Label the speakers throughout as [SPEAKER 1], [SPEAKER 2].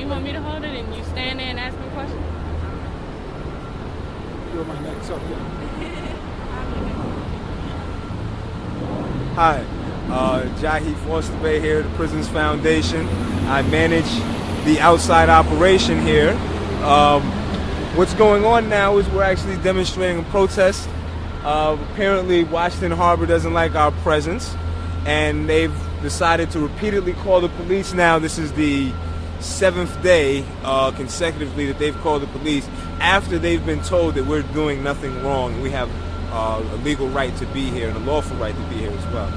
[SPEAKER 1] you want me to hold it and you stand there and ask me questions?
[SPEAKER 2] You're my next subject. Hi, Jahi Foster Bay here at the Prisons Foundation. I manage the outside operation here. What's going on now is we're actually demonstrating a protest. Apparently Washington Harbour doesn't like our presence, and they've decided to repeatedly call the police now. This is the 7th day consecutively that they've called the police after they've been told that we're doing nothing wrong. We have a legal right to be here and a lawful right to be here as well.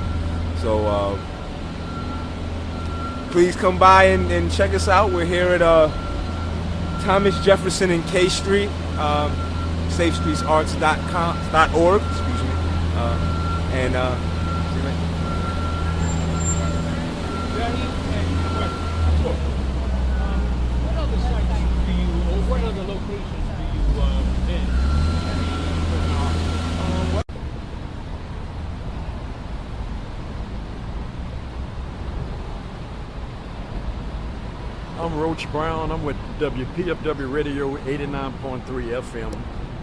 [SPEAKER 2] So please come by and check us out. We're here at Thomas Jefferson and K Street, SafeStreetsArts.org, excuse me, and
[SPEAKER 3] what other locations do you visit? I'm Roach Brown. I'm with WPFW Radio 89.3 FM.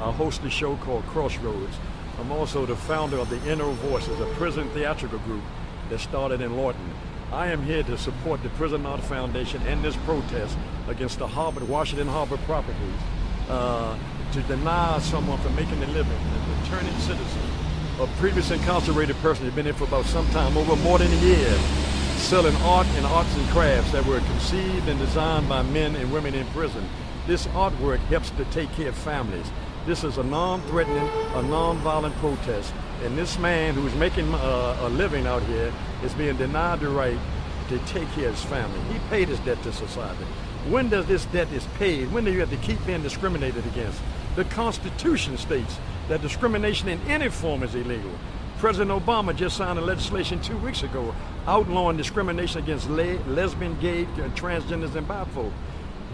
[SPEAKER 3] I host a show called Crossroads. I'm also the founder of the Inner Voices, a prison theatrical group that started in Lawton. I am here to support the Prison Art Foundation and this protest against the Washington Harbour properties to deny someone from making a living, a returning citizen, a previous incarcerated person who's been here for about some time, over more than a year, selling art and arts and crafts that were conceived and designed by men and women in prison. This artwork helps to take care of families. This is a non-threatening, a non-violent protest. And this man who's making a living out here is being denied the right to take care of his family. He paid his debt to society. When does this debt is paid? When do you have to keep being discriminated against? The Constitution states that discrimination in any form is illegal. President Obama just signed a legislation 2 weeks ago outlawing discrimination against lesbian, gay, transgenders, and bifolk.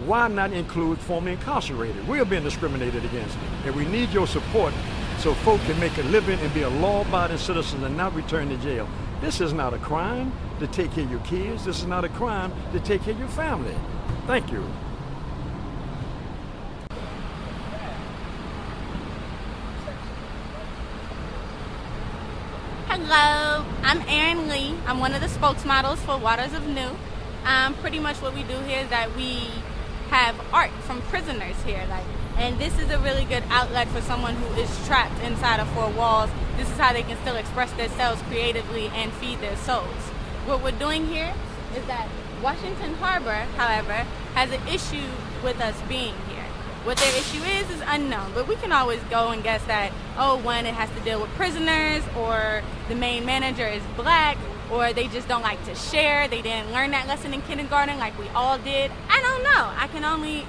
[SPEAKER 3] Why not include formerly incarcerated? We're being discriminated against, and we need your support so folk can make a living and be a law-abiding citizen and not return to jail. This is not a crime to take care of your kids. This is not a crime to take care of your family. Thank you.
[SPEAKER 1] Hello, I'm Erin Lee. I'm one of the spokesmodels for Waters of New. Pretty much what we do here is that we have art from prisoners here, and this is a really good outlet for someone who is trapped inside of four walls. This is how they can still express themselves creatively and feed their souls. What we're doing here is that Washington Harbour, however, has an issue with us being here. What their issue is unknown, but we can always go and guess that, oh, one, it has to deal with prisoners, or the main manager is black, or they just don't like to share. They didn't learn that lesson in kindergarten like we all did. I don't know. I can only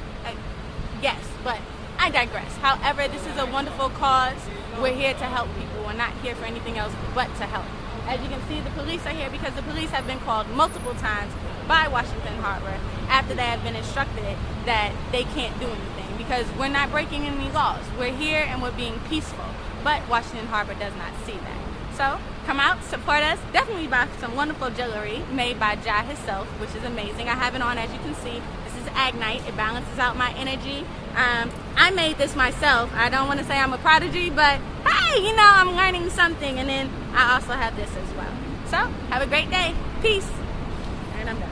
[SPEAKER 1] guess, but I digress. However, this is a wonderful cause. We're here to help people. We're not here for anything else but to help. As you can see, the police are here because the police have been called multiple times by Washington Harbour after they have been instructed that they can't do anything because we're not breaking any laws. We're here and we're being peaceful, but Washington Harbour does not see that. So come out, support us, definitely buy some wonderful jewelry made by Jai himself, which is amazing. I have it on, as you can see. This is Agnite. It balances out my energy. I made this myself. I don't want to say I'm a prodigy, but hey, you know, I'm learning something. And then I also have this as well. So have a great day. Peace. And I'm done.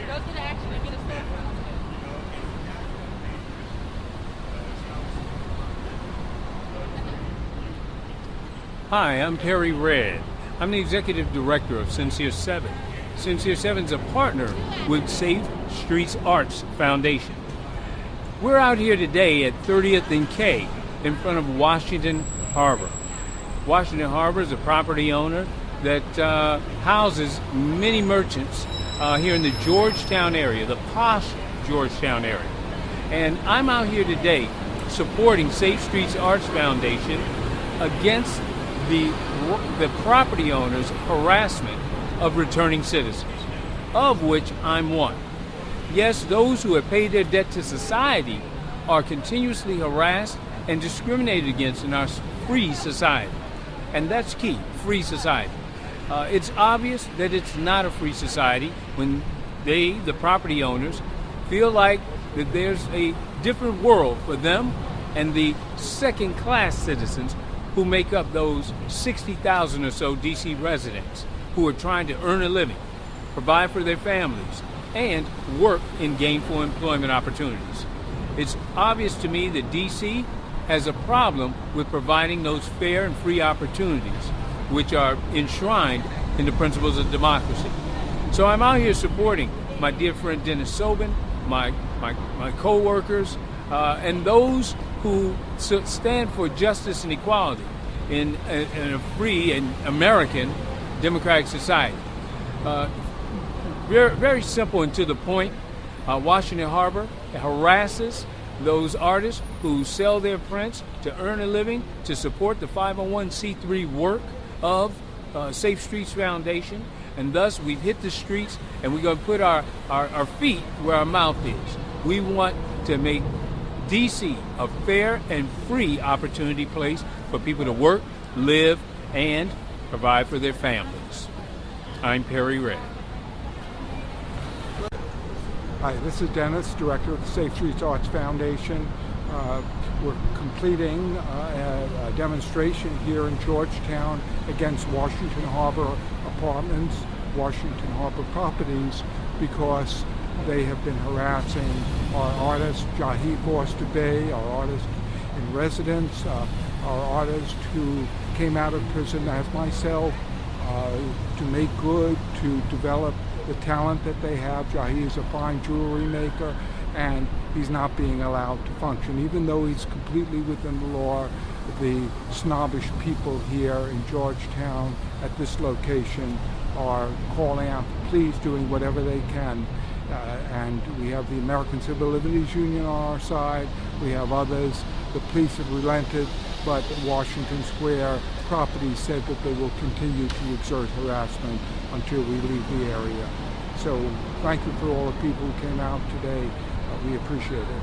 [SPEAKER 1] Go to the action and get a storefront.
[SPEAKER 4] Hi, I'm Perry Red. I'm the executive director of Sincere 7. Sincere 7 is a partner with Safe Streets Arts Foundation. We're out here today at 30th and K in front of Washington Harbour. Washington Harbour is a property owner that houses many merchants here in the Georgetown area, the posh Georgetown area. And I'm out here today supporting Safe Streets Arts Foundation against the property owner's harassment of returning citizens, of which I'm one. Yes, those who have paid their debt to society are continuously harassed and discriminated against in our free society. And that's key, free society. It's obvious that it's not a free society when they, the property owners, feel like that there's a different world for them and the second-class citizens who make up those 60,000 or so D.C. residents who are trying to earn a living, provide for their families, and work in gainful employment opportunities. It's obvious to me that D.C. has a problem with providing those fair and free opportunities, which are enshrined in the principles of democracy. So I'm out here supporting my dear friend Dennis Sobin, my co-workers, and those who stand for justice and equality in a free and American democratic society. Very, very simple and to the point. Washington Harbour harasses those artists who sell their prints to earn a living, to support the 501c3 work of Safe Streets Foundation, and thus we've hit the streets and we're going to put our feet where our mouth is. We want to make D.C. a fair and free opportunity place for people to work, live, and provide for their families. I'm Perry Red.
[SPEAKER 5] Hi, this is Dennis, Director of the Safe Streets Arts Foundation. We're completing a demonstration here in Georgetown against Washington Harbour Apartments, Washington Harbour Properties, because they have been harassing our artist, Jahi Foster Bay, our artist in residence, our artist who came out of prison as myself to make good, to develop the talent that they have. Jahi is a fine jewelry maker, and he's not being allowed to function. Even though he's completely within the law, the snobbish people here in Georgetown at this location are calling out for police, doing whatever they can. And we have the American Civil Liberties Union on our side. We have others. The police have relented, but Washington Square Properties said that they will continue to exert harassment until we leave the area. So thank you for all the people who came out today. We appreciate it.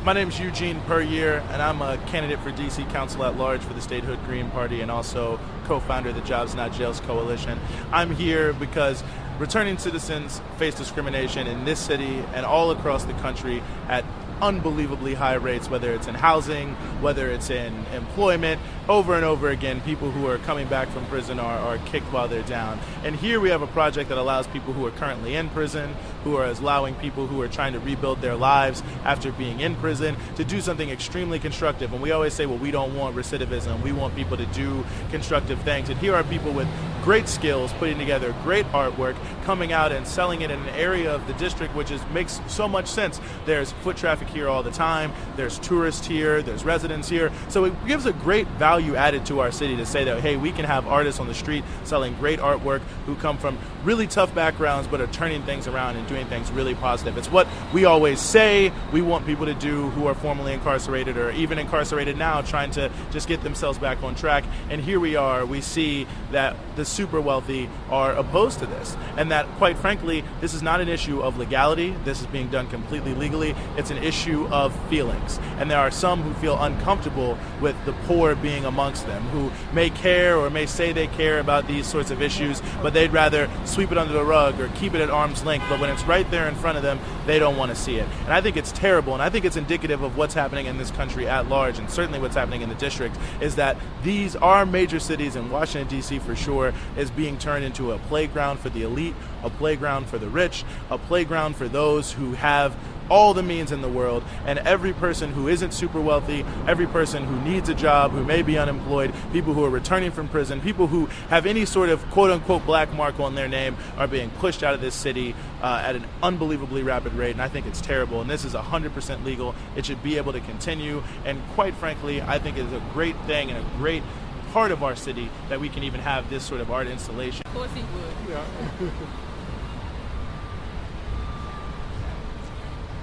[SPEAKER 6] My name is Eugene Perrier, and I'm a candidate for D.C. Council at Large for the Statehood Green Party and also co-founder of the Jobs Not Jails Coalition. I'm here because returning citizens face discrimination in this city and all across the country at unbelievably high rates, whether it's in housing, whether it's in employment. Over and over again, people who are coming back from prison are kicked while they're down. And here we have a project that allows people who are currently in prison, who are allowing people who are trying to rebuild their lives after being in prison, to do something extremely constructive. And we always say, well, we don't want recidivism. We want people to do constructive things. And here are people with great skills, putting together great artwork, coming out and selling it in an area of the district which makes so much sense. There's foot traffic here all the time, there's tourists here, there's residents here, so it gives a great value added to our city to say that, hey, we can have artists on the street selling great artwork who come from really tough backgrounds but are turning things around and doing things really positive. It's what we always say we want people to do who are formerly incarcerated or even incarcerated now, trying to just get themselves back on track. And here we are, we see that the super wealthy are opposed to this, and that, quite frankly, this is not an issue of legality. This is being done completely legally. It's an issue of feelings, and there are some who feel uncomfortable with the poor being amongst them, who may care or may say they care about these sorts of issues, but they'd rather sweep it under the rug or keep it at arm's length. But when it's right there in front of them, they don't want to see it. And I think it's terrible, and I think it's indicative of what's happening in this country at large, and certainly what's happening in the district, is that these are major cities, and Washington, D.C. for sure is being turned into a playground for the elite, a playground for the rich, a playground for those who have all the means in the world, and every person who isn't super wealthy, every person who needs a job, who may be unemployed, people who are returning from prison, people who have any sort of quote-unquote black mark on their name are being pushed out of this city at an unbelievably rapid rate, and I think it's terrible. And this is 100% legal. It should be able to continue, and quite frankly, I think it's a great thing and a great part of our city that we can even have this sort of art installation.
[SPEAKER 1] Of course he would.
[SPEAKER 5] Yeah.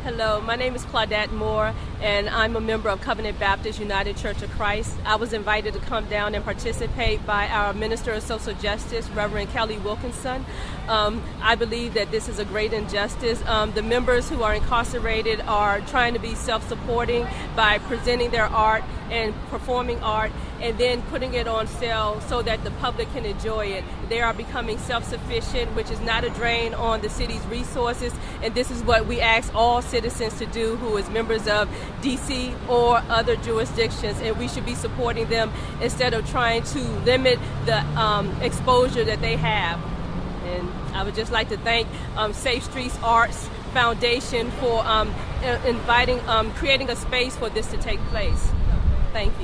[SPEAKER 7] Hello, my name is Claudette Moore, and I'm a member of Covenant Baptist United Church of Christ. I was invited to come down and participate by our Minister of Social Justice, Reverend Kelly Wilkinson. I believe that this is a great injustice. The members who are incarcerated are trying to be self-supporting by presenting their art and performing art, and then putting it on sale so that the public can enjoy it. They are becoming self-sufficient, which is not a drain on the city's resources, and this is what we ask all citizens to do who is members of DC or other jurisdictions, and we should be supporting them instead of trying to limit the exposure that they have. And I would just like to thank Safe Streets Arts Foundation for creating a space for this to take place. Thank you.